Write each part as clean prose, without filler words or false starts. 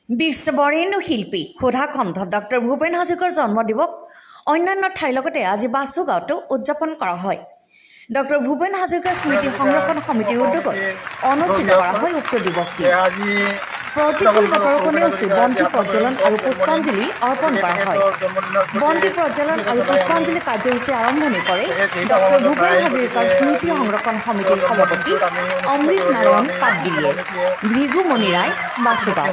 বিশ্ববৰেণ্য শিল্পী সুধাকণ্ঠ ডক্টৰ ভূপেন হাজৰিকাৰ জন্মদিৱস অন্যান্য ঠাইৰ লগতে আজি বাসুগাঁৱতো উদযাপন কৰা হয়। ডক্টৰ ভূপেন হাজৰিকাৰ স্মৃতি সংৰক্ষণ সমিতিৰ উদ্যোগত অনুষ্ঠিত কৰা হয় উক্ত দিৱসটি। প্ৰতিকূল বতৰৰ নেওচি বন্তি প্ৰজ্বলন আৰু পুষ্পাঞ্জলি অৰ্পণ কৰা হয়। বন্তি প্ৰজ্বলন আৰু পুষ্পাঞ্জলি কাৰ্যসূচী আৰম্ভণি কৰে ডক্টৰ ভূপেন হাজৰিকাৰ স্মৃতি সংৰক্ষণ সমিতিৰ সভাপতি অমৃত নাৰায়ণ পাটগিৰিয়ে। ভৃগুমণি ৰায়, বাসুগাঁও।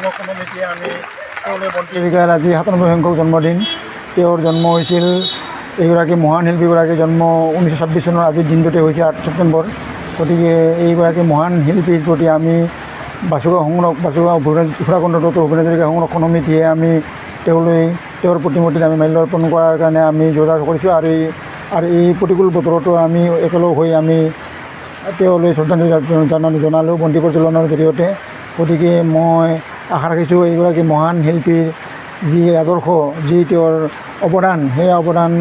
আজি ৯৭ সংখ্যক জন্মদিন। তেওঁৰ জন্ম হৈছিল এইগৰাকী মহান শিল্পীগৰাকীৰ জন্ম ১৯২৬ চনৰ আজিৰ দিনটোতে হৈছে ৮ ছেপ্টেম্বৰ। গতিকে এইগৰাকী মহান শিল্পীৰ প্ৰতি আমি বাসুগাঁও সুধাকণ্ঠ ভূপেন হাজৰিকা সংৰক্ষণ সমিতিয়ে আমি তেওঁৰ প্ৰতিমূৰ্তিত আমি মাল্যাৰ্পণ কৰাৰ কাৰণে আমি যোগাযোগ কৰিছোঁ আৰু এই প্ৰতিকূল বতৰতো আমি একেলগ হৈ আমি তেওঁলৈ শ্ৰদ্ধাঞ্জলি জনালোঁ বন্তি প্ৰজ্বলনৰ জৰিয়তে। গতিকে মই আশা ৰাখিছোঁ এইগৰাকী মহান শিল্পীৰ যি আদৰ্শ, যি তেওঁৰ অৱদান, সেই অৱদান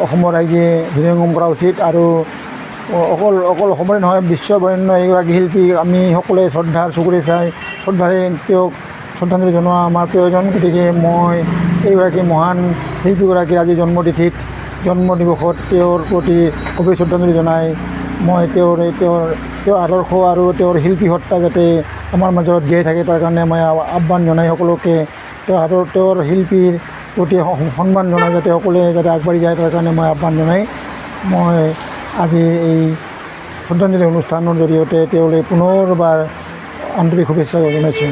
অসমৰ ৰাইজে হৃদয়ঙ্গম কৰা উচিত। আৰু অকল অসমৰে নহয়, বিশ্ববৰেণ্য এইগৰাকী শিল্পী আমি সকলোৱে শ্ৰদ্ধাৰ চকুৰে চাই শ্ৰদ্ধাৰে তেওঁক শ্ৰদ্ধাঞ্জলি জনোৱা আমাৰ প্ৰয়োজন। গতিকে মই এইগৰাকী মহান শিল্পীগৰাকীৰ আজি জন্মদিৱসত তেওঁৰ প্ৰতি গভীৰ শ্ৰদ্ধাঞ্জলি জনাই মই তেওঁৰ আদৰ্শ আৰু তেওঁৰ শিল্পী সত্তা যাতে আমাৰ মাজত জীয়াই থাকে তাৰ কাৰণে মই আহ্বান জনাই সকলোকে তেওঁৰ শিল্পীৰ প্ৰতি সন্মান জনাই যাতে সকলোৱে যাতে আগবাঢ়ি যায় তাৰ কাৰণে মই আহ্বান জনাই মই আজি এই শ্ৰদ্ধাঞ্জলি অনুষ্ঠানৰ জৰিয়তে তেওঁলৈ পুনৰবাৰ আন্তৰিক শুভেচ্ছা জনাইছোঁ।